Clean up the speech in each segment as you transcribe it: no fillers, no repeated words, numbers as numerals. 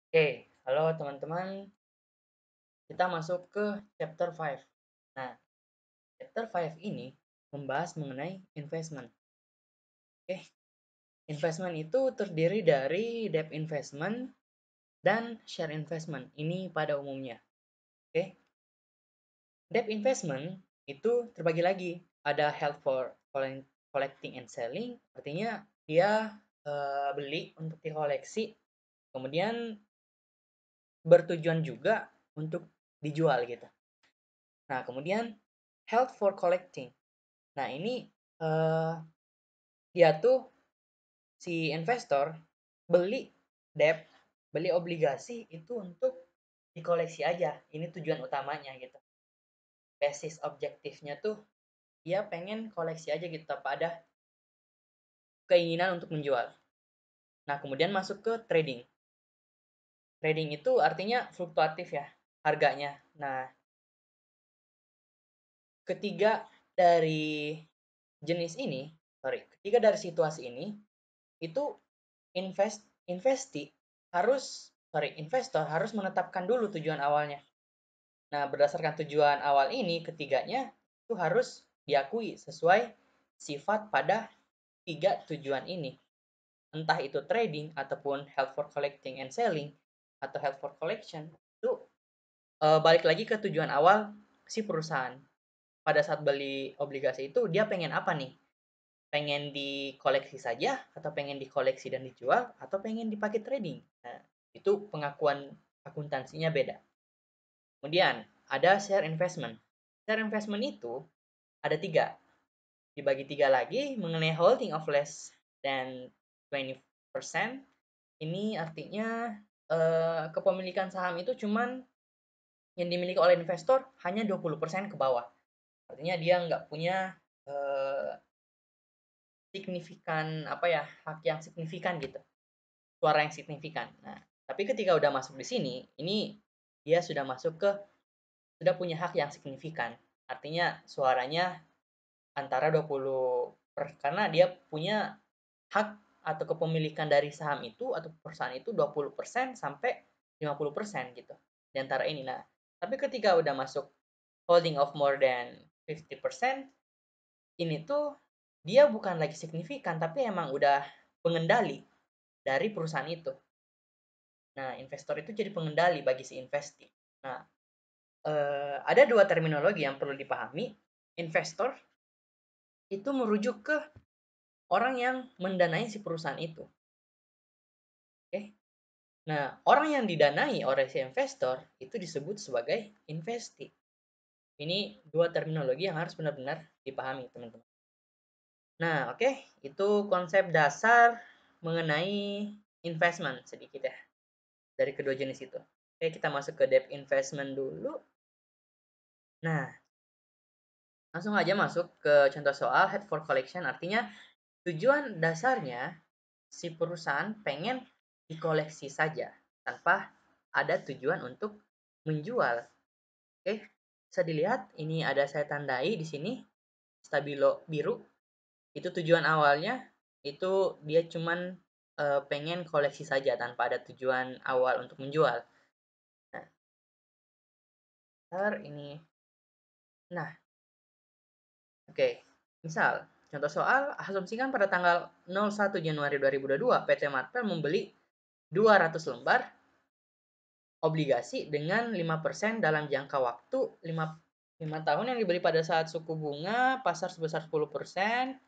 Oke, halo teman-teman. Kita masuk ke chapter 5. Nah, chapter 5 ini membahas mengenai investment. Oke, investment itu terdiri dari debt investment dan share investment. Ini pada umumnya. Oke, debt investment itu terbagi lagi. Ada held for collecting and selling, artinya dia beli untuk dikoleksi, kemudian bertujuan juga untuk dijual gitu. Nah, kemudian held for collecting. Nah, ini eh, dia tuh si investor beli debt, beli obligasi itu untuk dikoleksi aja. Ini tujuan utamanya gitu. Basis objektifnya tuh dia pengen koleksi aja gitu tanpa ada keinginan untuk menjual. Nah, kemudian masuk ke trading. Trading itu artinya fluktuatif ya harganya. Nah, ketiga dari jenis ini, ketiga dari situasi ini itu investor harus menetapkan dulu tujuan awalnya. Nah, berdasarkan tujuan awal ini, ketiganya itu harus diakui sesuai sifat pada tiga tujuan ini. Entah itu trading ataupun held for collecting and selling atau held for collection, itu balik lagi ke tujuan awal si perusahaan. Pada saat beli obligasi itu dia pengen apa nih? Pengen dikoleksi saja atau pengen dikoleksi dan dijual atau pengen dipakai trading. Nah, itu pengakuan akuntansinya beda. Kemudian ada share investment. Share investment itu ada tiga. Dibagi tiga lagi mengenai holding of less than 20%. Ini artinya kepemilikan saham itu cuman yang dimiliki oleh investor hanya 20% ke bawah. Artinya dia nggak punya eh, signifikan apa ya, hak yang signifikan gitu, suara yang signifikan. Nah, tapi ketika udah masuk di sini, ini dia sudah masuk ke sudah punya hak yang signifikan. Artinya suaranya antara 20 karena dia punya hak atau kepemilikan dari saham itu atau perusahaan itu 20% sampai 50% gitu. Di antara ini. Nah, tapi ketika udah masuk holding of more than 50%, ini tuh dia bukan lagi signifikan tapi emang udah pengendali dari perusahaan itu. Nah, investor itu jadi pengendali bagi si investi. Nah, ada dua terminologi yang perlu dipahami. Investor itu merujuk ke orang yang mendanai si perusahaan itu. Oke. Nah, orang yang didanai oleh si investor itu disebut sebagai investi. Ini dua terminologi yang harus benar-benar dipahami, teman-teman. Nah, oke, itu konsep dasar mengenai investment sedikit ya dari kedua jenis itu. Oke, kita masuk ke debt investment dulu. Nah, langsung aja masuk ke contoh soal head for collection, artinya tujuan dasarnya si perusahaan pengen dikoleksi saja tanpa ada tujuan untuk menjual. Oke, bisa dilihat ini ada saya tandai di sini stabilo biru. Itu tujuan awalnya itu dia cuman pengen koleksi saja tanpa ada tujuan awal untuk menjual. Nah, ntar ini. Nah, oke. Misal, contoh soal, asumsikan pada tanggal 01 Januari 2022, PT Marvel membeli 200 lembar obligasi dengan 5% dalam jangka waktu 5 tahun yang dibeli pada saat suku bunga pasar sebesar 10%,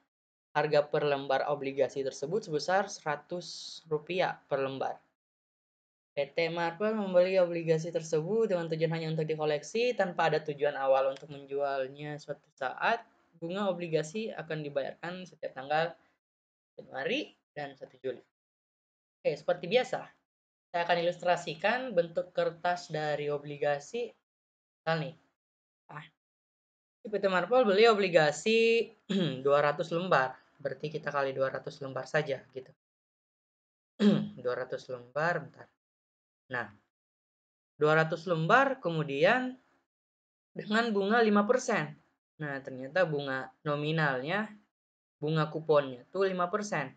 harga per lembar obligasi tersebut sebesar Rp100 per lembar. PT Marvel membeli obligasi tersebut dengan tujuan hanya untuk dikoleksi tanpa ada tujuan awal untuk menjualnya suatu saat. Bunga obligasi akan dibayarkan setiap tanggal Januari dan 1 Juli. Oke, seperti biasa, saya akan ilustrasikan bentuk kertas dari obligasi. Misal nih, ah, PT Marvel beli obligasi 200 lembar. Berarti kita kali 200 lembar saja gitu. 200 lembar, bentar. Nah, 200 lembar kemudian dengan bunga 5%. Nah, ternyata bunga nominalnya, bunga kuponnya tuh 5%.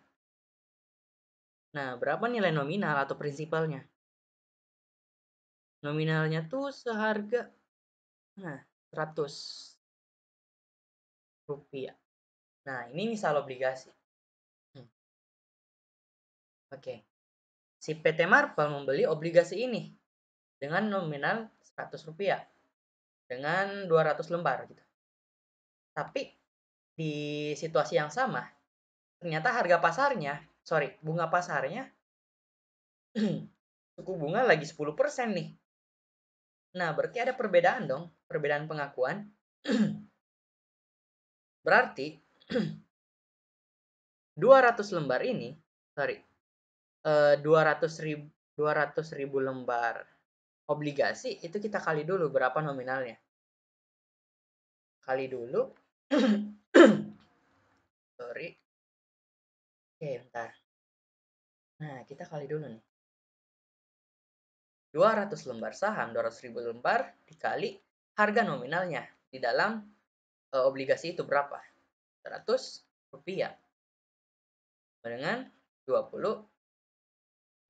Nah, berapa nilai nominal atau prinsipalnya? Nominalnya tuh seharga 100 rupiah. Nah, ini misal obligasi. Oke. Si PT Marvel membeli obligasi ini dengan nominal 100 rupiah dengan 200 lembar gitu. Tapi di situasi yang sama, ternyata bunga pasarnya suku bunga lagi 10% nih. Nah, berarti ada perbedaan dong, perbedaan pengakuan. Berarti 200 lembar ini, 200 ribu lembar obligasi itu kita kali dulu berapa nominalnya. Kali dulu. Sorry. Oke, bentar. Nah, kita kali dulu nih. 200 lembar saham, 200 ribu lembar dikali harga nominalnya di dalam obligasi itu berapa? 100 rupiah. Dengan 20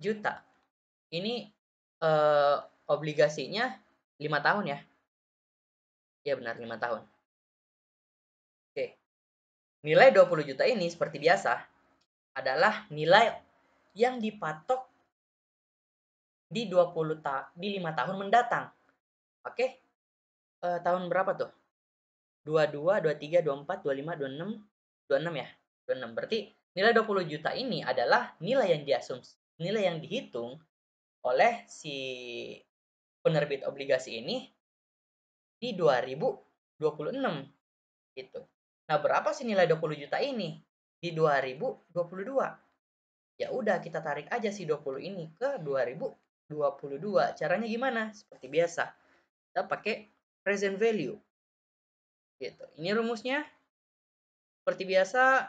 juta. Ini obligasinya 5 tahun ya. Iya benar, 5 tahun. Oke. Nilai 20 juta ini seperti biasa adalah nilai yang dipatok di 5 tahun mendatang. Oke. Tahun berapa tuh? 22, 23, 24, 25, 26, 26 ya. 26. Berarti nilai 20 juta ini adalah nilai yang dihitung oleh si penerbit obligasi ini di 2026 gitu. Nah, berapa sih nilai 20 juta ini di 2022? Ya udah kita tarik aja si 20 ini ke 2022. Caranya gimana? Seperti biasa. Kita pakai present value. Gitu. Ini rumusnya seperti biasa,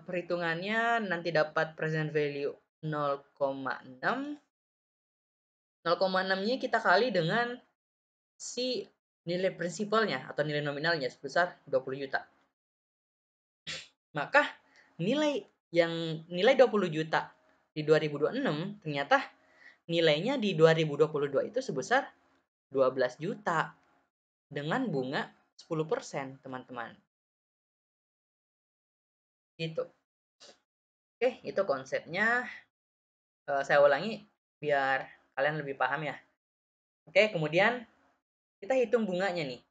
perhitungannya nanti dapat present value 0,6. 0,6-nya kita kali dengan si nilai prinsipalnya atau nilai nominalnya sebesar 20 juta. Maka nilai 20 juta di 2026 ternyata nilainya di 2022 itu sebesar 12 juta dengan bunga 10%, teman-teman. Gitu. Oke, itu konsepnya. Saya ulangi biar kalian lebih paham ya. Oke, kemudian kita hitung bunganya nih.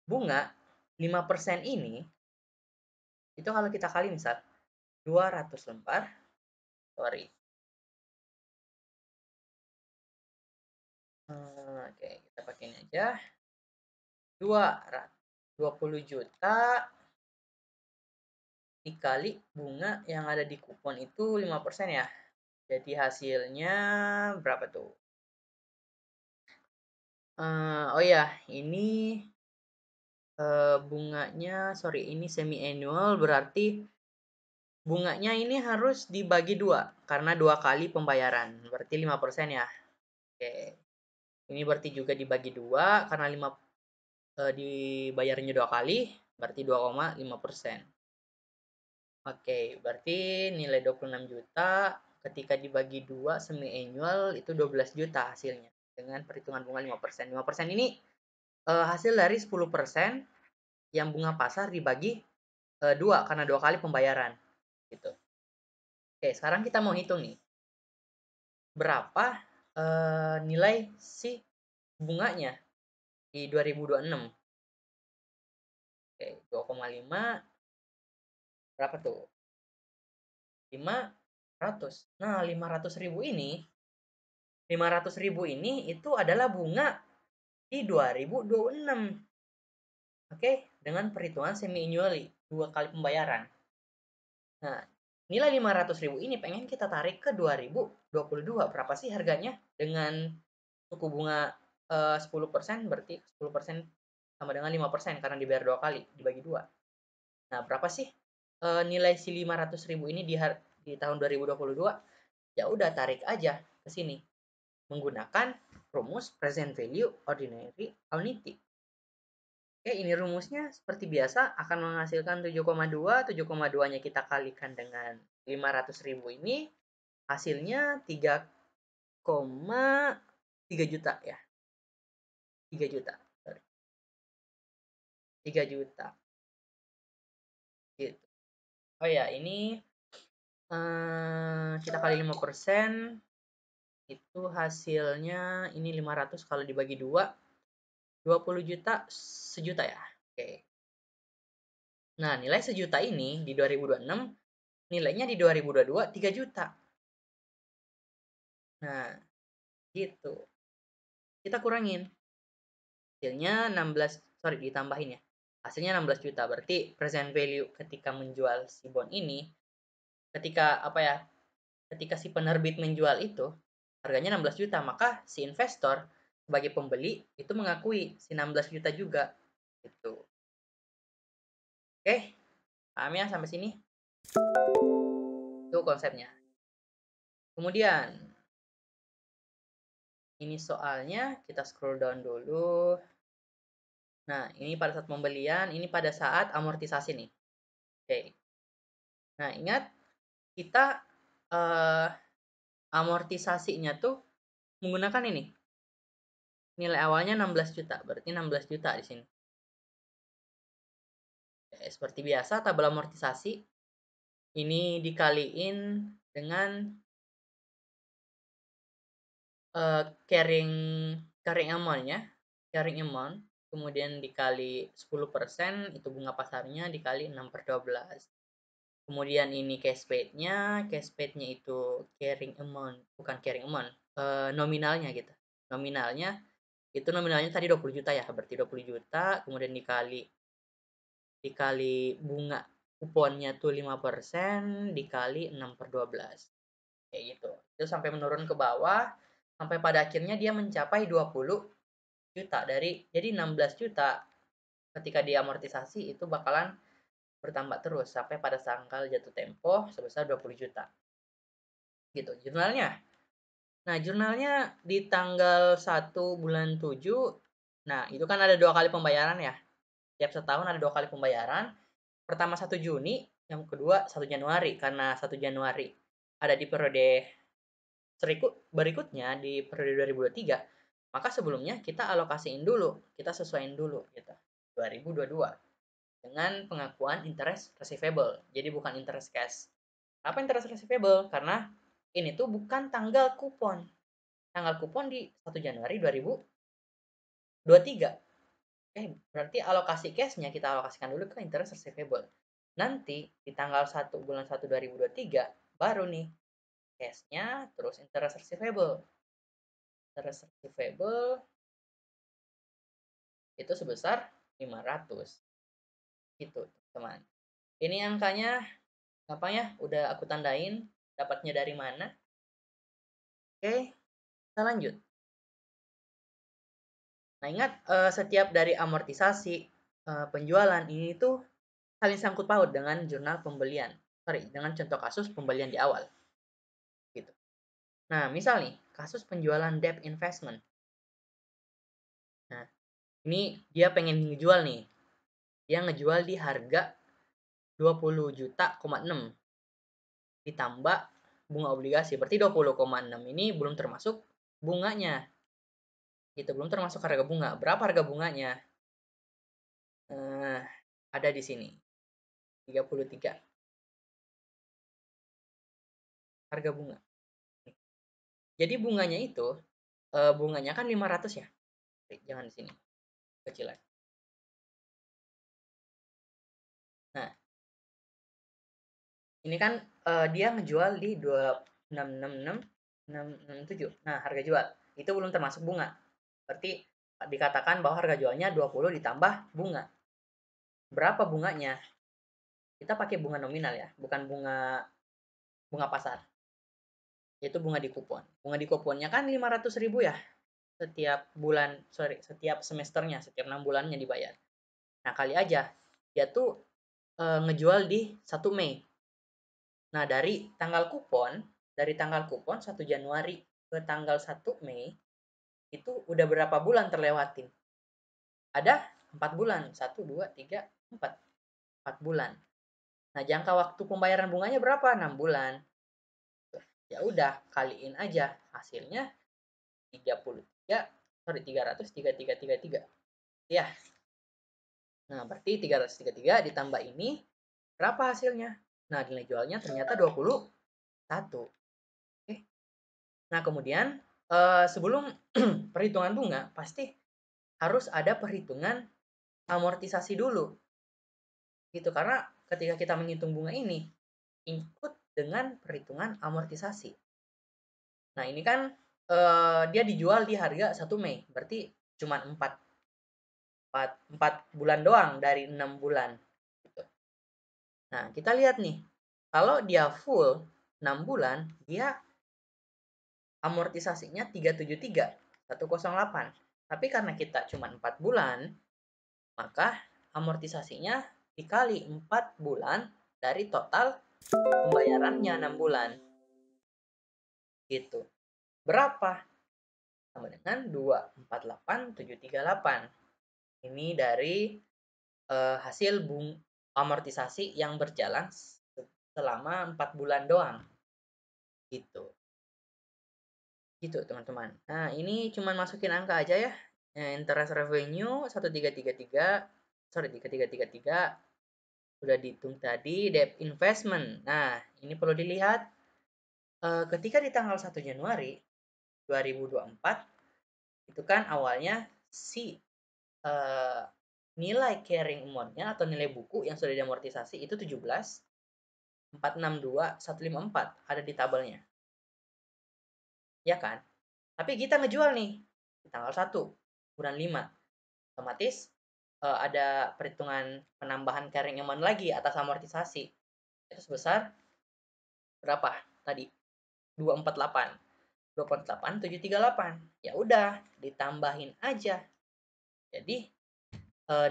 Bunga 5% ini itu kalau kita kali misal 200 lembar, sorry. Oke, kita pakai ini aja. 20 juta dikali bunga yang ada di kupon itu 5% ya. Jadi hasilnya berapa tuh? Oh ya, ini bunganya, sorry, ini semi annual berarti bunganya ini harus dibagi 2 karena 2 kali pembayaran. Berarti 5% ya. Oke. Ini berarti juga dibagi 2 karena dibayarnya 2 kali, berarti 2,5%. Oke, berarti nilai 26 juta ketika dibagi 2 semi annual itu 12 juta hasilnya dengan perhitungan bunga 5%. 5% ini hasil dari 10% yang bunga pasar dibagi 2 karena 2 kali pembayaran gitu. Oke, sekarang kita mau hitung nih. Berapa nilai si bunganya di 2026? Oke, 2,5 berapa tuh? 500. Nah, 500 ribu ini itu adalah bunga di 2026. Oke, dengan perhitungan semi annually, 2 kali pembayaran. Nah, nilai 500 ribu ini pengen kita tarik ke 2022. Berapa sih harganya? Dengan suku bunga 10%, berarti 10% sama dengan 5% karena dibayar 2 kali, dibagi 2. Nah, berapa sih nilai si 500 ribu ini di tahun 2022? Ya udah, tarik aja ke sini menggunakan rumus present value ordinary annuity. Oke, ini rumusnya seperti biasa akan menghasilkan 7,2. 7,2-nya kita kalikan dengan 500 ribu ini, hasilnya 3,5 3 juta ya. 3 juta. Sorry. 3 juta. Gitu. Oh ya, ini kita kali 5%, itu hasilnya ini 500 kalau dibagi 2, 20 juta, sejuta ya. Oke. Nah, nilai sejuta ini di 2026, nilainya di 2022 3 juta. Nah, gitu. Kita kurangin. Hasilnya 16, sorry ditambahin ya. Hasilnya 16 juta. Berarti present value ketika menjual si bond ini, ketika apa ya? Ketika si penerbit menjual itu harganya 16 juta, maka si investor sebagai pembeli itu mengakui si 16 juta juga. Gitu. Oke, paham ya sampai sini? Itu konsepnya. Kemudian ini soalnya kita scroll down dulu. Nah, ini pada saat pembelian, ini pada saat amortisasi nih. Oke. Nah, ingat kita amortisasinya tuh menggunakan ini. Nilai awalnya 16 juta, berarti 16 juta di sini. Oke, seperti biasa tabel amortisasi ini dikaliin dengan carrying amount-nya, carrying amount, kemudian dikali 10%, itu bunga pasarnya, dikali 6/12. Kemudian ini cash paid-nya itu carrying amount, bukan carrying amount, nominalnya gitu. Nominalnya tadi 20 juta ya, berarti 20 juta, kemudian dikali bunga kuponnya tuh 5%, dikali 6/12. Kayak gitu. Itu sampai menurun ke bawah, sampai pada akhirnya dia mencapai 20 juta jadi 16 juta ketika diamortisasi itu bakalan bertambah terus sampai pada tanggal jatuh tempo sebesar 20 juta. Gitu jurnalnya. Nah, jurnalnya di tanggal 1 bulan 7. Nah, itu kan ada 2 kali pembayaran ya. Tiap setahun ada 2 kali pembayaran. Pertama 1 Juni, yang kedua 1 Januari. Karena 1 Januari ada di periode berikutnya di periode 2023, maka sebelumnya kita alokasiin dulu, kita sesuaiin dulu gitu. 2022 dengan pengakuan interest receivable. Jadi bukan interest cash. Apa interest receivable? Karena ini tuh bukan tanggal kupon. Tanggal kupon di 1 Januari 2023. Berarti alokasi cashnya kita alokasikan dulu ke interest receivable. Nanti di tanggal 1 bulan 1 2023 baru nih cashnya terus interest receivable. Interest receivable itu sebesar 500. Gitu, teman. Ini angkanya apa ya? Udah aku tandain dapatnya dari mana. Oke, kita lanjut. Nah, ingat setiap dari amortisasi penjualan ini tuh saling sangkut paut dengan jurnal pembelian. Sorry, dengan contoh kasus pembelian di awal. Gitu. Nah, misal nih, kasus penjualan debt investment. Nah, ini dia pengen ngejual nih. Dia ngejual di harga 20 juta, 6 ditambah bunga obligasi. Berarti 20,6 ini belum termasuk bunganya. Gitu, belum termasuk harga bunga. Berapa harga bunganya? Ada di sini. 33. Harga bunga. Jadi bunganya itu, bunganya kan 500 ya. Jangan di sini. Kecilan. Nah, ini kan dia ngejual di 2666 Nah, harga jual. Itu belum termasuk bunga. Berarti dikatakan bahwa harga jualnya 20 ditambah bunga. Berapa bunganya? Kita pakai bunga nominal ya, bukan bunga pasar. Yaitu bunga di kupon. Bunga di kuponnya kan 500.000 ya. Setiap bulan, setiap semesternya, setiap 6 bulannya dibayar. Nah, kali aja dia tuh ngejual di 1 Mei. Nah, dari tanggal kupon 1 Januari ke tanggal 1 Mei itu udah berapa bulan terlewatin? Ada 4 bulan. 1 2 3 4. 4 bulan. Nah, jangka waktu pembayaran bunganya berapa? 6 bulan. Ya udah, kaliin aja hasilnya 33 ya sorry 333,333 ya. Nah, berarti 333 ditambah ini berapa hasilnya? Nah, nilai jualnya ternyata 21. Oke. Nah, kemudian sebelum perhitungan bunga pasti harus ada perhitungan amortisasi dulu. Gitu, karena ketika kita menghitung bunga ini input dengan perhitungan amortisasi. Nah, ini kan dia dijual di harga 1 Mei, berarti cuma 4 bulan doang dari 6 bulan. Gitu. Nah, kita lihat nih, kalau dia full 6 bulan, dia amortisasinya 373,108. Tapi karena kita cuma 4 bulan, maka amortisasinya dikali 4 bulan dari total pembayarannya 6 bulan. Gitu. Berapa? Sama dengan 248,738. Ini dari hasil amortisasi yang berjalan selama 4 bulan doang. Gitu. Gitu, teman-teman. Nah, ini cuma masukin angka aja ya. Interest revenue 1333, sorry 3333 udah dihitung tadi. Debt investment. Nah, ini perlu dilihat ketika di tanggal 1 Januari 2024 itu kan awalnya si nilai carrying amount-nya atau nilai buku yang sudah diamortisasi itu 17,462,154 ada di tabelnya. Ya kan? Tapi kita ngejual nih di tanggal 1 bulan 5. Otomatis ada perhitungan penambahan carrying amount lagi atas amortisasi. Itu sebesar berapa tadi? 248. 248,738. Ya udah, ditambahin aja. Jadi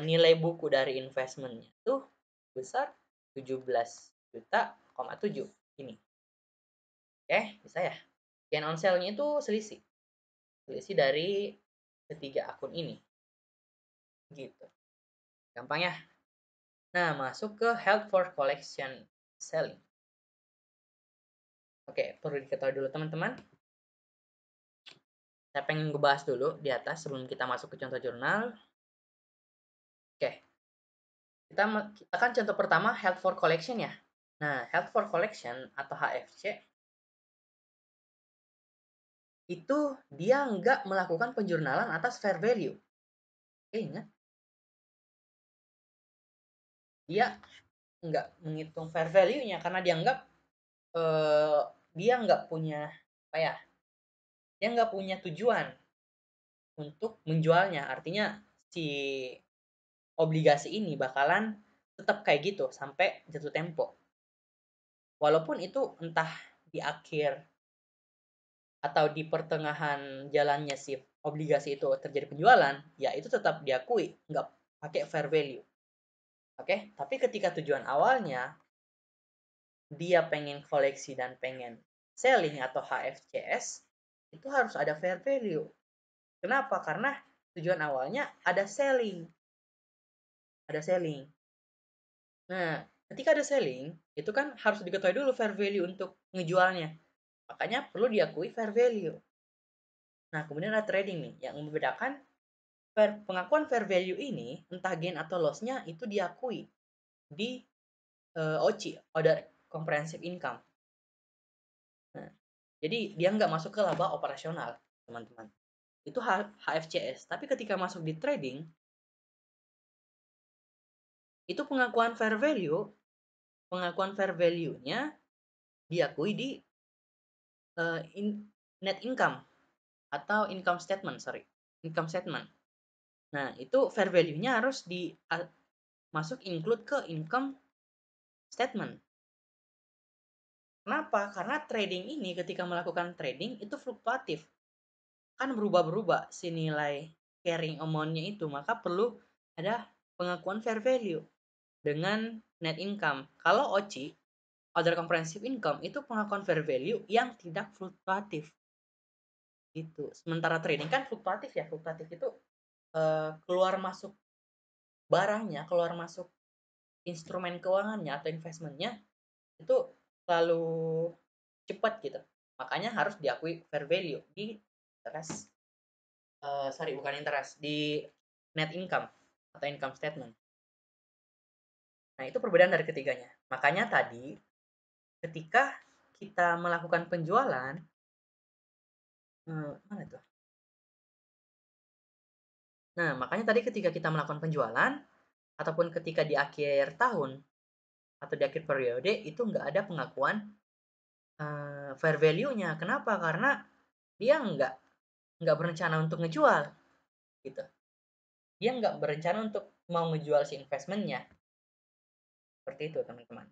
nilai buku dari investmentnya itu besar 17,7 juta ini. Bisa ya? Gain on sale-nya itu selisih dari ketiga akun ini. Gitu. Gampang ya? Nah, masuk ke held for collection selling. Oke, perlu diketahui dulu teman-teman. Saya pengen ngebahas dulu di atas sebelum kita masuk ke contoh jurnal. Oke. Kita kan contoh pertama held for collection ya. Nah, held for collection atau HFC itu dia nggak melakukan penjurnalan atas fair value. Oke, ingat. Dia nggak menghitung fair value-nya karena dianggap dia nggak punya apa ya? Dia nggak punya tujuan untuk menjualnya. Artinya si obligasi ini bakalan tetap kayak gitu sampai jatuh tempo. Walaupun itu entah di akhir atau di pertengahan jalannya si obligasi itu terjadi penjualan, ya itu tetap diakui, nggak pakai fair value. Oke, tapi ketika tujuan awalnya dia pengen koleksi dan pengen selling atau HFCS, itu harus ada fair value. Kenapa? Karena tujuan awalnya ada selling. Ada selling. Nah, ketika ada selling, itu kan harus diketahui dulu fair value untuk ngejualnya. Makanya perlu diakui fair value. Nah, kemudian ada trading nih, yang membedakan pengakuan fair value ini, entah gain atau loss-nya itu diakui di OCI, Other Comprehensive Income. Nah, jadi dia nggak masuk ke laba operasional, teman-teman. Itu HFCS. Tapi ketika masuk di trading, itu pengakuan fair value-nya diakui di net income atau income statement. Nah, itu fair value-nya harus masuk include ke income statement. Kenapa? Karena trading ini ketika melakukan trading itu fluktuatif. Kan berubah-berubah si nilai carrying amount-nya itu, maka perlu ada pengakuan fair value dengan net income. Kalau OCI, Other Comprehensive Income, itu pengakuan fair value yang tidak fluktuatif. Gitu. Sementara trading kan fluktuatif ya. Fluktuatif itu keluar masuk barangnya, keluar masuk instrumen keuangannya atau investmentnya itu selalu cepat gitu. Makanya harus diakui fair value di interest sorry bukan interest, di net income atau income statement. Nah, itu perbedaan dari ketiganya. Makanya tadi ketika kita melakukan penjualan, mana tuh? Nah, makanya tadi ketika kita melakukan penjualan ataupun ketika di akhir tahun atau di akhir periode itu nggak ada pengakuan fair value-nya. Kenapa? Karena dia nggak berencana untuk ngejual gitu. Dia nggak berencana untuk mau ngejual si investmentnya. Seperti itu teman-teman.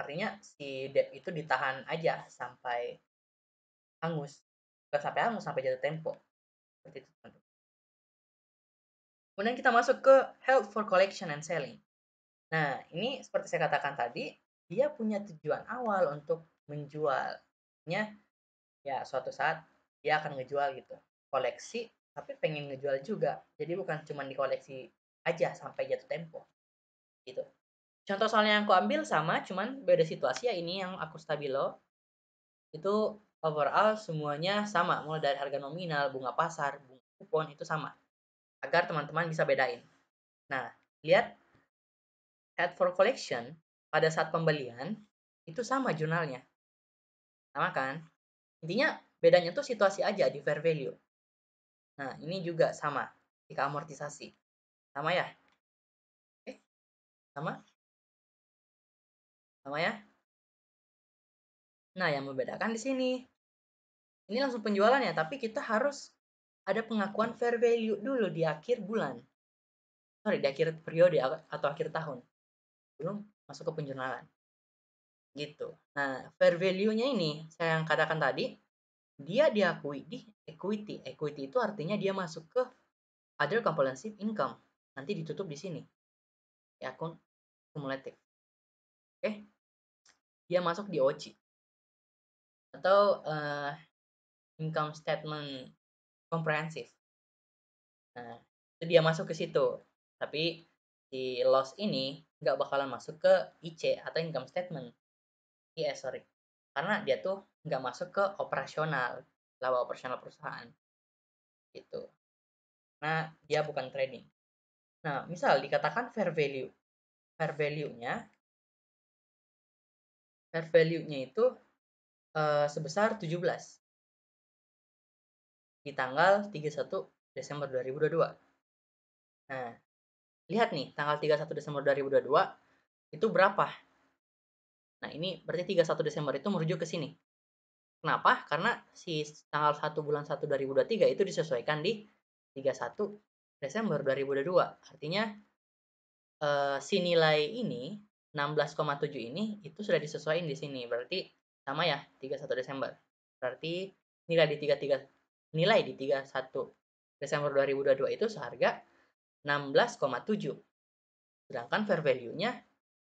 Artinya si debt itu ditahan aja sampai hangus. Bukan sampai hangus, sampai jatuh tempo. Seperti itu teman-teman. Kemudian kita masuk ke held for collection and selling. Nah, ini seperti saya katakan tadi, dia punya tujuan awal untuk menjualnya. Ya, suatu saat dia akan ngejual gitu. Koleksi, tapi pengen ngejual juga. Jadi bukan cuma dikoleksi aja sampai jatuh tempo. Gitu. Contoh soalnya yang aku ambil sama, cuman beda situasi ya. Ini yang aku stabilo. Itu overall semuanya sama. Mulai dari harga nominal, bunga pasar, bunga kupon, itu sama. Agar teman-teman bisa bedain. Nah, lihat head for collection pada saat pembelian itu sama jurnalnya. Sama kan? Intinya bedanya tuh situasi aja di fair value. Nah, ini juga sama jika amortisasi. Sama ya? Oke, sama? Sama ya? Nah, yang membedakan di sini. Ini langsung penjualan ya, tapi kita harus ada pengakuan fair value dulu di akhir bulan. Sorry, di akhir periode atau akhir tahun. Belum masuk ke penjurnalan. Gitu. Nah, fair value-nya ini, saya yang katakan tadi, dia diakui di equity. Equity itu artinya dia masuk ke other comprehensive income. Nanti ditutup di sini. Di akun kumulatif. Oke. Dia masuk di OCI. Atau income statement komprehensif. Nah, itu dia masuk ke situ. Tapi si loss ini nggak bakalan masuk ke IC atau income statement. Iya, sorry. Karena dia tuh nggak masuk ke operasional, laba operasional perusahaan. Gitu. Nah, dia bukan trading. Nah, misal dikatakan fair value. Fair value-nya, fair value-nya itu sebesar 17 di tanggal 31 Desember 2022. Nah, lihat nih, tanggal 31 Desember 2022 itu berapa? Nah, ini berarti 31 Desember itu merujuk ke sini. Kenapa? Karena si tanggal 1 bulan 1 2023 itu disesuaikan di 31 Desember 2022. Artinya si nilai ini 16,7 ini itu sudah disesuaikan di sini. Berarti sama ya 31 Desember. Berarti nilai di 31 Desember 2022 itu seharga 16,7. Sedangkan fair value-nya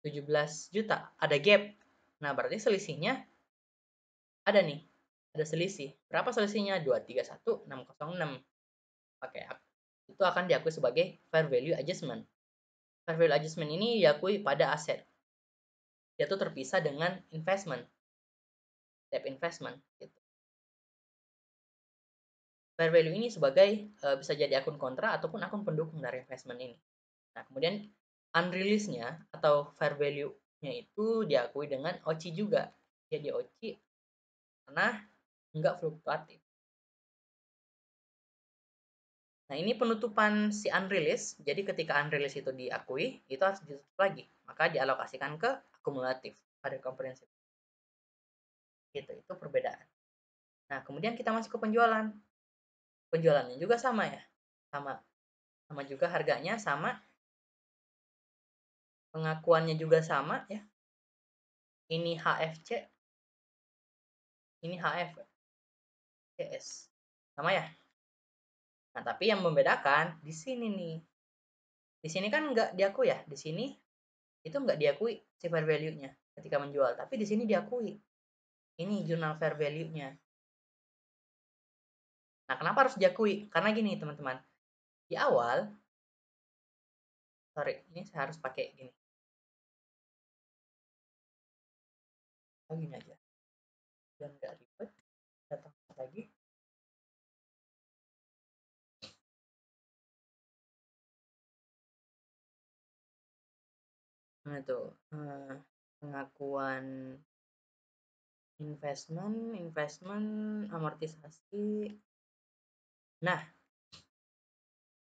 17 juta. Ada gap. Nah, berarti selisihnya ada nih. Ada selisih. Berapa selisihnya? 231,606. Oke, itu akan diakui sebagai fair value adjustment. Fair value adjustment ini diakui pada aset. Dia tuh terpisah dengan investment. Debt investment gitu. Fair value ini sebagai bisa jadi akun kontra ataupun akun pendukung dari investment ini. Nah, kemudian unreleased-nya atau fair value-nya itu diakui dengan OCI juga. Jadi OCI karena nggak fluktuatif. Nah, ini penutupan si unreleased. Jadi ketika unreleased itu diakui, itu harus ditutup lagi. Maka dialokasikan ke akumulatif pada komprehensif. Gitu, itu perbedaan. Nah, kemudian kita masuk ke penjualan. Penjualannya juga sama ya. Sama. Sama juga harganya sama. Pengakuannya juga sama ya. Ini HFC. Ini HFCS. Sama ya. Nah, tapi yang membedakan di sini nih. Di sini kan nggak diakui ya. Di sini itu nggak diakui si fair value-nya ketika menjual. Tapi di sini diakui. Ini jurnal fair value-nya. Nah, kenapa harus diakui? Karena gini, teman-teman. Di awal, sorry, ini saya harus pakai gini. Oh, gini aja. Dan nggak ribet. Datang lagi. mana tuh? Pengakuan investment, amortisasi. Nah,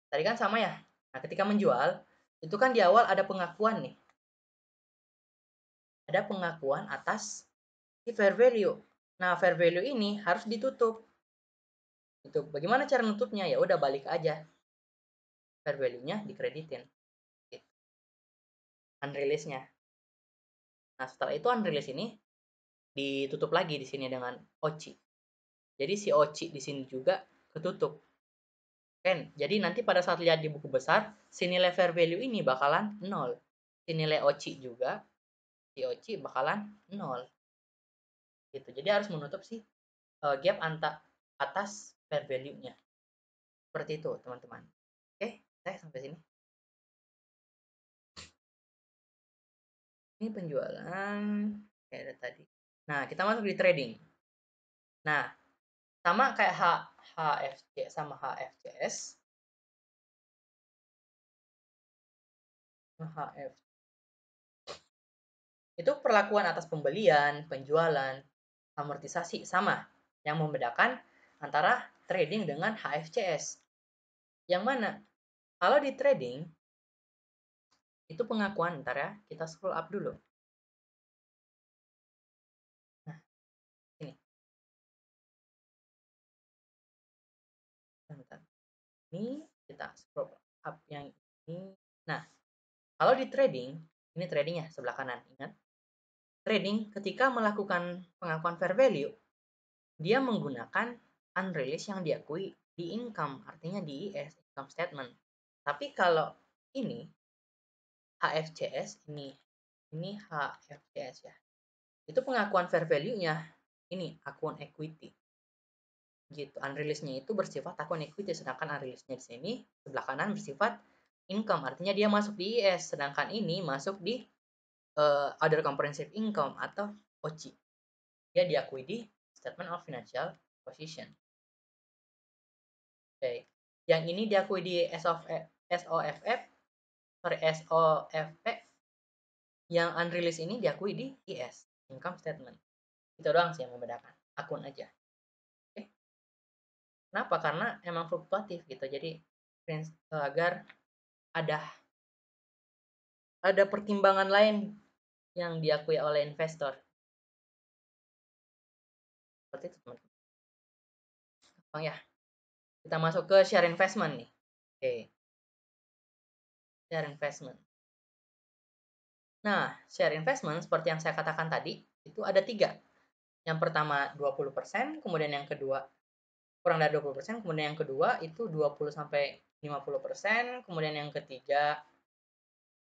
tadi kan sama ya. Nah, ketika menjual, itu kan di awal ada pengakuan nih. Ada pengakuan atas si fair value. Nah, fair value ini harus ditutup. Itu bagaimana cara nutupnya? Ya udah balik aja. Fair value-nya dikreditin. Gitu. Unrelease-nya. Nah, setelah itu unrelease ini ditutup lagi di sini dengan OCI. Jadi si OCI di sini juga ketutup. Kan? Jadi nanti pada saat lihat di buku besar, si nilai fair value ini bakalan 0. Si nilai OCI juga, si OCI bakalan 0. Gitu. Jadi harus menutup si gap atas fair value-nya. Seperti itu, teman-teman. Oke, saya sampai sini. Ini penjualan kayak ada tadi. Nah, kita masuk di trading. Nah, sama kayak HFC sama HFCS. HF itu perlakuan atas pembelian, penjualan, amortisasi sama. Yang membedakan antara trading dengan HFCS. Yang mana? Kalau di trading itu pengakuan, ntar ya, kita scroll up dulu. Nah, ini. Bentar. Ini kita scroll up yang ini. Nah, kalau di trading, ini tradingnya sebelah kanan, ingat. Trading ketika melakukan pengakuan fair value, dia menggunakan unreleased yang diakui di income, artinya di IS, income statement. Tapi kalau ini HFCS, ini HFCS ya. Itu pengakuan fair value-nya ini akun equity. Gitu. Unreleased-nya itu bersifat akun equity, sedangkan unreleased-nya di sini sebelah kanan bersifat income, artinya dia masuk di IS, sedangkan ini masuk di other comprehensive income atau OCI. Dia diakui di statement of financial position. Oke. Yang ini diakui di SOFF, yang unreleased ini diakui di IS, income statement. Itu doang sih yang membedakan, akun aja. Oke. Kenapa? Karena emang fluktuatif gitu. Jadi agar ada pertimbangan lain yang diakui oleh investor. Seperti itu, teman-teman. Oh ya, kita masuk ke share investment nih. Oke. Share investment. Nah, share investment seperti yang saya katakan tadi, itu ada 3. Yang pertama 20%, kemudian yang kedua kurang dari 20%, kemudian yang kedua itu 20 sampai 50%, kemudian yang ketiga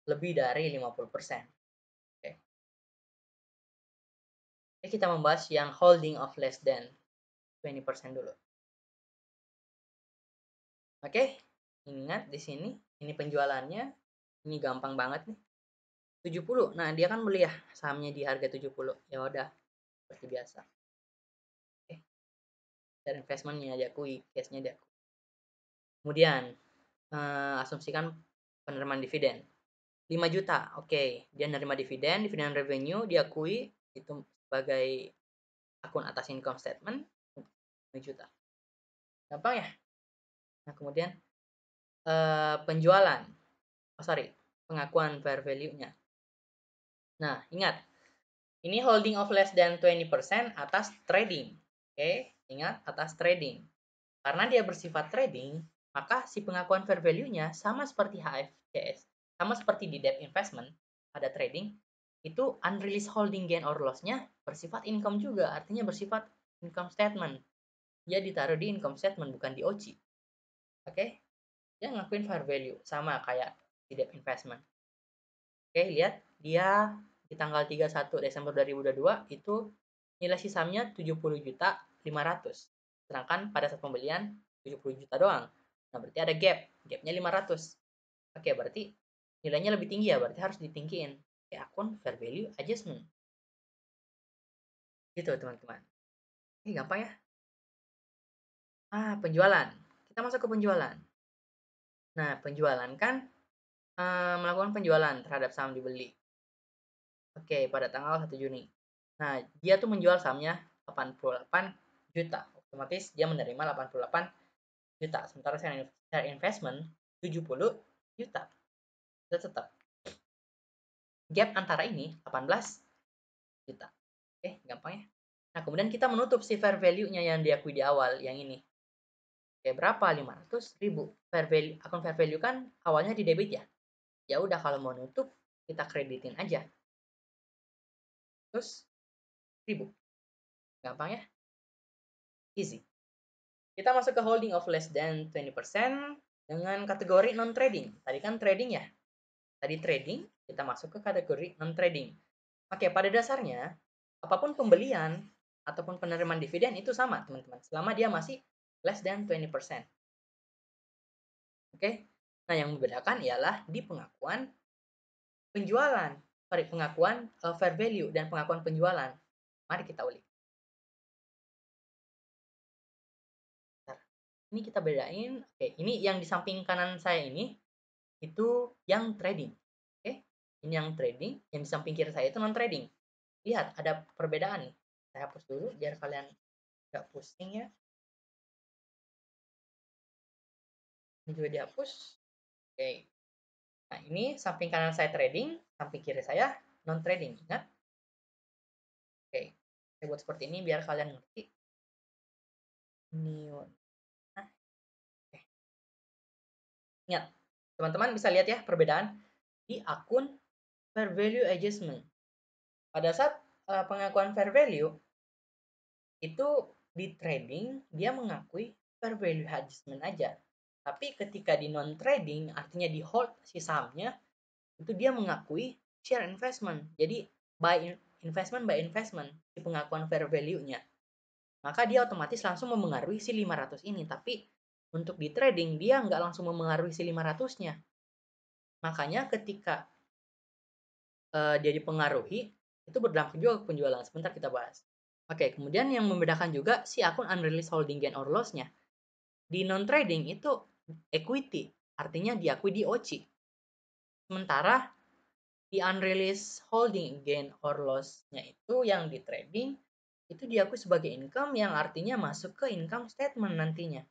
lebih dari 50%. Oke. Oke, kita membahas yang holding of less than 20% dulu. Oke, ingat di sini ini penjualannya, ini gampang banget nih. 70. Nah, dia kan beli ya sahamnya di harga 70. Ya udah, seperti biasa. Oke. Dan investmentnya diakui, case-nya diakui. Kemudian asumsikan penerimaan dividen 5 juta. Oke, dia menerima dividen revenue diakui itu sebagai akun atas income statement 5 juta. Gampang ya? Nah, kemudian penjualan. Pengakuan fair value-nya. Nah, ingat, ini holding of less than 20% atas trading. Oke, ingat atas trading. Karena dia bersifat trading, maka si pengakuan fair value-nya sama seperti HFCS, sama seperti di debt investment, ada trading, itu unreleased holding gain or loss-nya bersifat income juga, artinya bersifat income statement. Dia ditaruh di income statement, bukan di OCI. Oke? Dia ngakuin fair value, sama kayak di debt investment. Oke, lihat, dia di tanggal 31 Desember 2022 itu nilai sisamnya 70 juta 500. Sedangkan pada saat pembelian 70 juta doang. Nah, berarti ada gapnya 500. Oke, berarti nilainya lebih tinggi ya, berarti harus ditinggiin. Oke, akun fair value adjustment. Gitu, teman-teman. Ini gampang ya. Penjualan. Kita masuk ke penjualan. Nah, penjualan kan melakukan penjualan terhadap saham dibeli. Oke, pada tanggal 1 Juni. Nah, dia tuh menjual sahamnya 88 juta. Otomatis dia menerima 88 juta. Sementara share investment 70 juta. Itu tetap gap antara ini 18 juta. Oke, gampang ya. Nah, kemudian kita menutup si fair value-nya yang diakui di awal, yang ini. Oke, berapa? 500.000. Fair value, akun fair value kan awalnya di debit ya. Ya udah, kalau mau nutup kita kreditin aja. Terus 1000. Gampang ya? Easy. Kita masuk ke holding of less than 20% dengan kategori non trading. Tadi kan trading ya. Tadi trading, kita masuk ke kategori non trading. Oke, pada dasarnya apapun pembelian ataupun penerimaan dividen itu sama, teman-teman. Selama dia masih less than 20%. Oke. Nah, yang membedakan ialah di pengakuan penjualan. Sorry, pengakuan fair value dan pengakuan penjualan. Mari kita ulik. Ini kita bedain. Oke, ini yang di samping kanan saya ini itu yang trading. Oke, ini yang trading. Yang di samping kiri saya itu non trading. Lihat, ada perbedaan nih. Saya hapus dulu biar kalian nggak pusing ya. Ini juga dihapus. Oke. Nah, ini samping kanan saya trading, samping kiri saya non trading. Ingat? Oke. Saya buat seperti ini biar kalian ngerti. Ini. Nah, oke. Ingat, teman-teman bisa lihat ya perbedaan di akun fair value adjustment. Pada saat pengakuan fair value itu di trading dia mengakui fair value adjustment aja. Tapi ketika di non trading artinya di hold si sahamnya itu dia mengakui share investment. Jadi by investment di pengakuan fair value-nya. Maka dia otomatis langsung memengaruhi si 500 ini. Tapi untuk di trading dia nggak langsung memengaruhi si 500-nya. Makanya ketika dia dipengaruhi itu berdampak juga ke penjualan. Sebentar kita bahas. Oke, kemudian yang membedakan juga si akun unrealized holding gain or loss-nya. Di non trading itu equity, artinya diakui di OCI. Sementara di unrealized holding gain or loss-nya itu yang di trading itu diakui sebagai income yang artinya masuk ke income statement nantinya.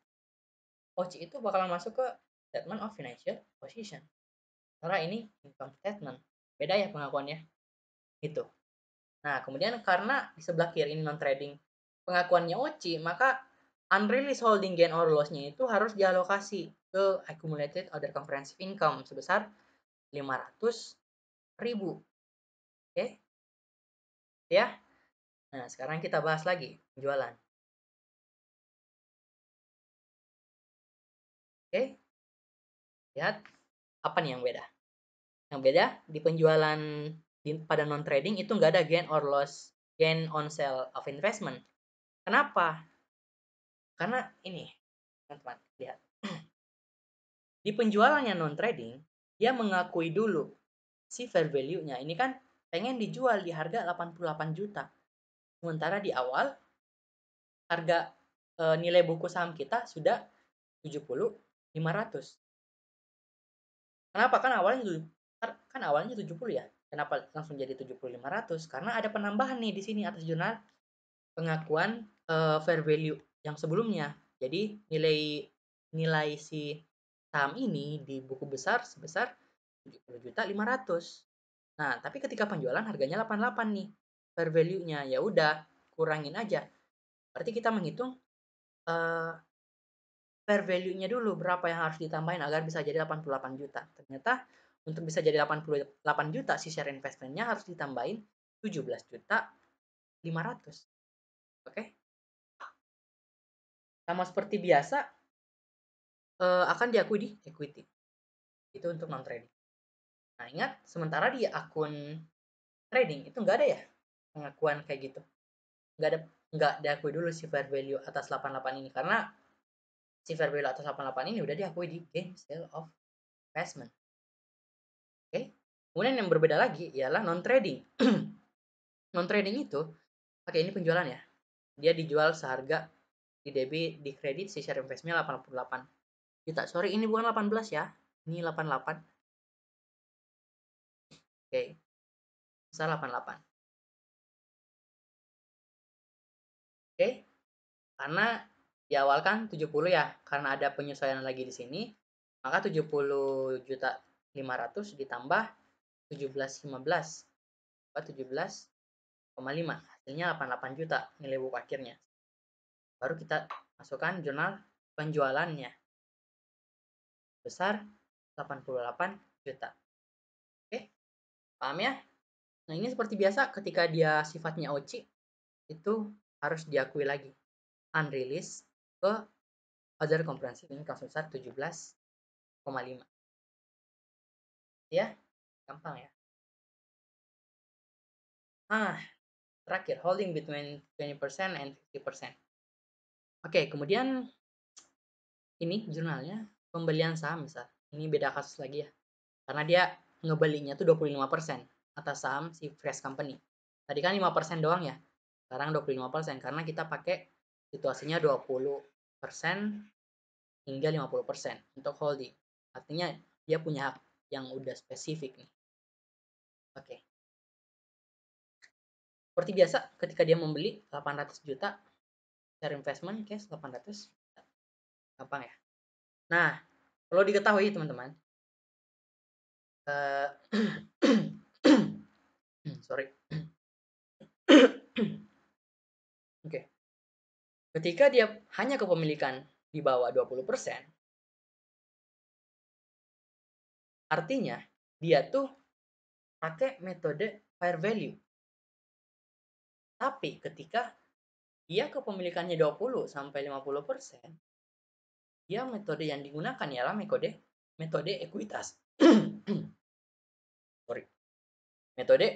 OCI itu bakalan masuk ke statement of financial position. Karena ini income statement. Beda ya pengakuannya. Itu. Nah, kemudian karena di sebelah kiri ini non trading pengakuannya OCI, maka unrealized holding gain or loss-nya itu harus dialokasi ke accumulated other comprehensive income sebesar 500.000. Oke? Ya. Nah, sekarang kita bahas lagi penjualan. Oke? Lihat apa nih yang beda? Yang beda di penjualan pada non trading itu nggak ada gain or loss, gain on sale of investment. Kenapa? Karena ini, teman-teman, lihat. Di penjualannya non trading, dia mengakui dulu si fair value-nya. Ini kan pengen dijual di harga 88 juta. Sementara di awal harga nilai buku saham kita sudah 70.500. Kenapa? Kan awalnya 70 ya. Kenapa langsung jadi 70.500? Karena ada penambahan nih di sini atas jurnal pengakuan fair value yang sebelumnya. Jadi nilai si saham ini di buku besar sebesar 70.500. Nah, tapi ketika penjualan harganya 88 nih. Fair value-nya ya udah kurangin aja. Berarti kita menghitung fair value-nya dulu berapa yang harus ditambahin agar bisa jadi 88 juta. Ternyata untuk bisa jadi 88 juta si share investment-nya harus ditambahin 17 juta 500. Oke? Sama seperti biasa akan diakui di equity. Itu untuk non trading. Nah, ingat sementara di akun trading itu nggak ada ya pengakuan kayak gitu. Nggak diakui dulu si fair value atas 88 ini karena si fair value atas 88 ini udah diakui di gain sale of investment. Oke. Kemudian yang berbeda lagi ialah non trading. Non trading itu pakai ini penjualan ya. Dia dijual seharga di debit di kredit si share investment 88 juta. Sorry, ini bukan 18 ya. Ini 88. Oke. besar 88. Oke, karena di awal kan 70 ya, karena ada penyesuaian lagi di sini, maka 70.500.000 ditambah 17.15, 17,5, hasilnya 88 juta nilai buku akhirnya. Baru kita masukkan jurnal penjualannya, besar 88 juta. Oke, paham ya? Nah, ini seperti biasa ketika dia sifatnya OC, itu harus diakui lagi. Unreleased ke other comprehensive income sebesar 17,5. Ya, gampang ya. Terakhir, holding between 20% and 50%. Oke, kemudian ini jurnalnya pembelian saham misal. Ini beda kasus lagi ya. Karena dia ngebelinya tuh 25% atas saham si Fresh Company. Tadi kan 5% doang ya. Sekarang 25% karena kita pakai situasinya 20% hingga 50% untuk holding. Artinya dia punya hak yang udah spesifik nih. Oke. Seperti biasa ketika dia membeli 800 juta share investment cash 800 juta. Gampang ya. Nah, perlu diketahui teman-teman. Sorry. Oke. Ketika dia hanya kepemilikan di bawah 20%, artinya dia tuh pakai metode fair value. Tapi ketika dia kepemilikannya 20 sampai 50%, dia metode yang digunakan ialah metode ekuitas. Sorry. Metode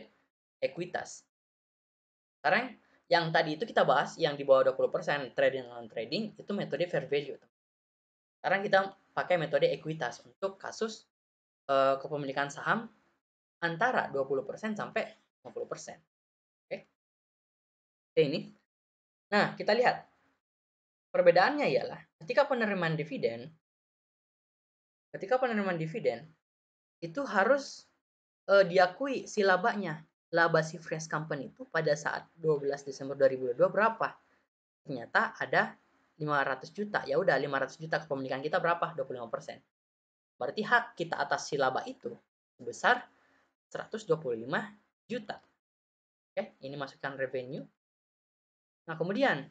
ekuitas. Sekarang yang tadi itu kita bahas yang di bawah 20% trading non trading itu metode fair value. Sekarang kita pakai metode ekuitas untuk kasus kepemilikan saham antara 20% sampai 50%. Oke. Oke ini. Nah, kita lihat. Perbedaannya ialah ketika penerimaan dividen itu harus diakui si labanya. Laba si Fresh Company itu pada saat 12 Desember 2022 berapa? Ternyata ada 500 juta. Ya udah 500 juta kepemilikan kita berapa? 25%. Berarti hak kita atas si laba itu sebesar 125 juta. Oke, ini masukkan revenue. Nah, kemudian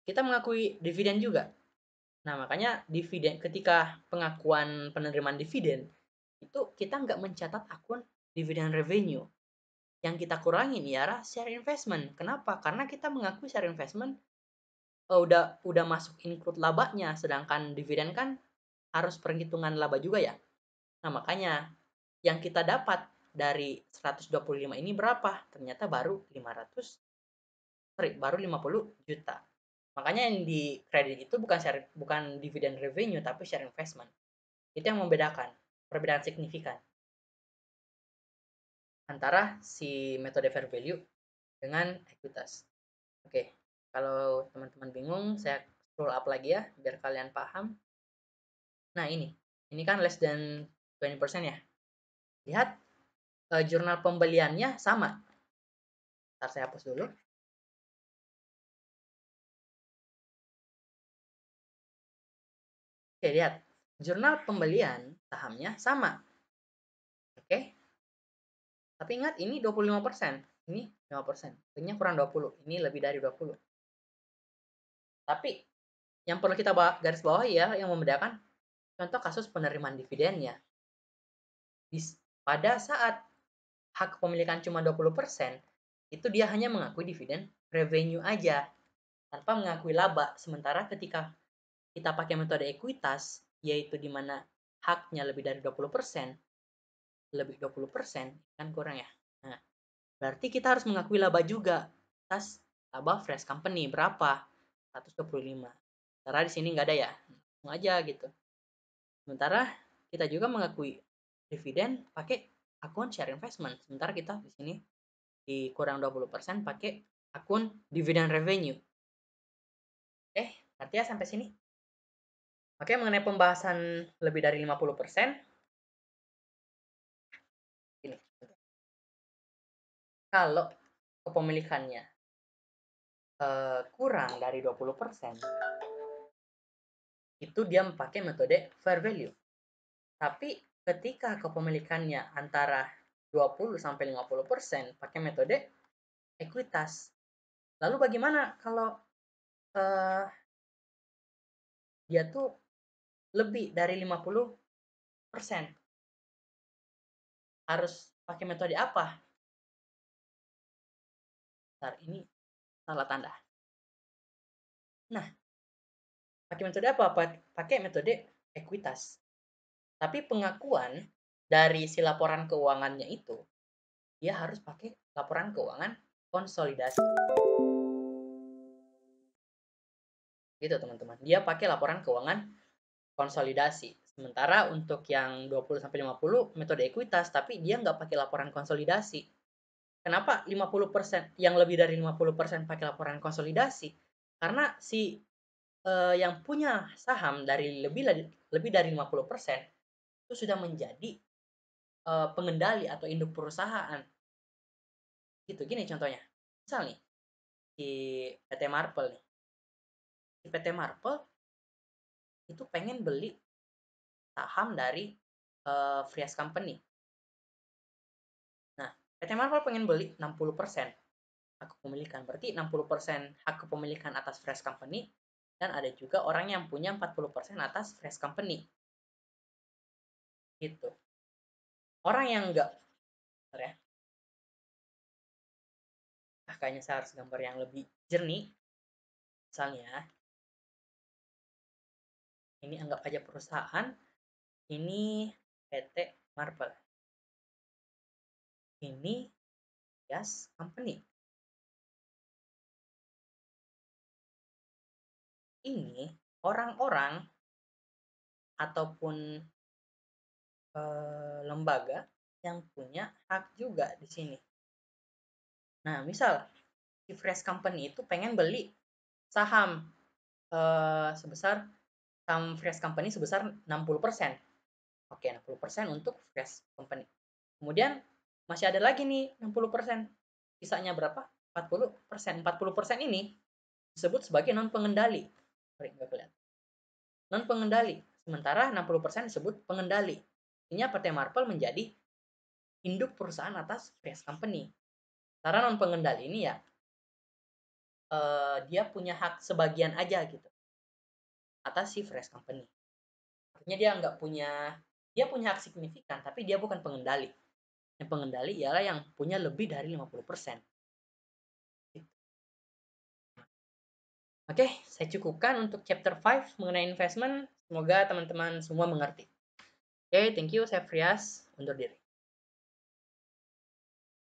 kita mengakui dividen juga. Nah, makanya dividen ketika pengakuan penerimaan dividen itu kita nggak mencatat akun dividen revenue. Yang kita kurangin ialah share investment. Kenapa? Karena kita mengakui share investment udah masuk include labanya, sedangkan dividen kan harus perhitungan laba juga ya. Nah, makanya yang kita dapat dari 125 ini berapa? Ternyata baru 50 juta. Makanya yang di kredit itu bukan dividen revenue tapi share investment. Itu yang membedakan, perbedaan signifikan antara si metode fair value dengan ekuitas. Oke, kalau teman-teman bingung, saya scroll up lagi ya biar kalian paham. Nah, ini kan less than 20% ya. Lihat jurnal pembeliannya sama. Ntar saya hapus dulu. Oke, lihat. Jurnal pembelian sahamnya sama. Oke. Tapi ingat ini 25%. Ini 5%. Ini kurang 20. Ini lebih dari 20. Tapi yang perlu kita garis bawahi ya yang membedakan contoh kasus penerimaan dividennya. Pada saat hak kepemilikan cuma 20%, itu dia hanya mengakui dividen revenue aja tanpa mengakui laba. Sementara ketika kita pakai metode ekuitas, yaitu di mana haknya lebih dari 20%, lebih 20% kan kurang ya. Nah, berarti kita harus mengakui laba juga atas laba Fresh Company berapa? 125. Karena di sini nggak ada ya. Langsung aja gitu. Sementara kita juga mengakui dividen pakai akun share investment. Sementara kita di sini dikurang 20% pakai akun dividen revenue. Artinya sampai sini. Oke, mengenai pembahasan lebih dari 50%, ini. Kalau kepemilikannya kurang dari 20%, itu dia pakai metode fair value. Tapi ketika kepemilikannya antara 20 sampai 50% pakai metode ekuitas. Lalu bagaimana kalau uh, dia tuh lebih dari 50%? Harus pakai metode apa? Bentar, ini salah tanda. Nah, pakai metode apa? Pakai metode ekuitas. Tapi pengakuan dari si laporan keuangannya itu, dia harus pakai laporan keuangan konsolidasi. Gitu teman-teman. Dia pakai laporan keuangan konsolidasi. Sementara untuk yang 20-50 metode ekuitas, tapi dia nggak pakai laporan konsolidasi. Kenapa 50% yang lebih dari 50% pakai laporan konsolidasi? Karena si yang punya saham dari lebih dari 50% itu sudah menjadi pengendali atau induk perusahaan. Gitu, gini contohnya. Misal nih, di PT Marple nih. Di PT Marple itu pengen beli saham dari Frias Company. Nah, PT Marvel pengen beli 60% hak kepemilikan. Berarti 60% hak kepemilikan atas Fresh Company dan ada juga orang yang punya 40% atas Fresh Company. Gitu. Orang yang enggak, ya. Kayaknya saya harus gambar yang lebih jernih. Misalnya, ini anggap aja perusahaan, ini PT Marvel. Ini Yas Company. Ini orang-orang ataupun lembaga yang punya hak juga di sini. Nah, misal si Fresh Company itu pengen beli saham sebesar saham Fresh Company sebesar 60%. Oke, 60% untuk Fresh Company. Kemudian masih ada lagi nih 60%. Sisanya berapa? 40%. 40% ini disebut sebagai non pengendali. Non pengendali. Sementara 60% disebut pengendali. Artinya PT Marvel menjadi induk perusahaan atas Fresh Company. Karena non pengendali ini ya dia punya hak sebagian aja gitu atas si Fresh Company. Artinya dia punya hak signifikan, tapi dia bukan pengendali. Yang pengendali ialah yang punya lebih dari 50%. Oke, saya cukupkan untuk chapter 5 mengenai investment. Semoga teman-teman semua mengerti. Oke, thank you. Saya Frias, undur diri.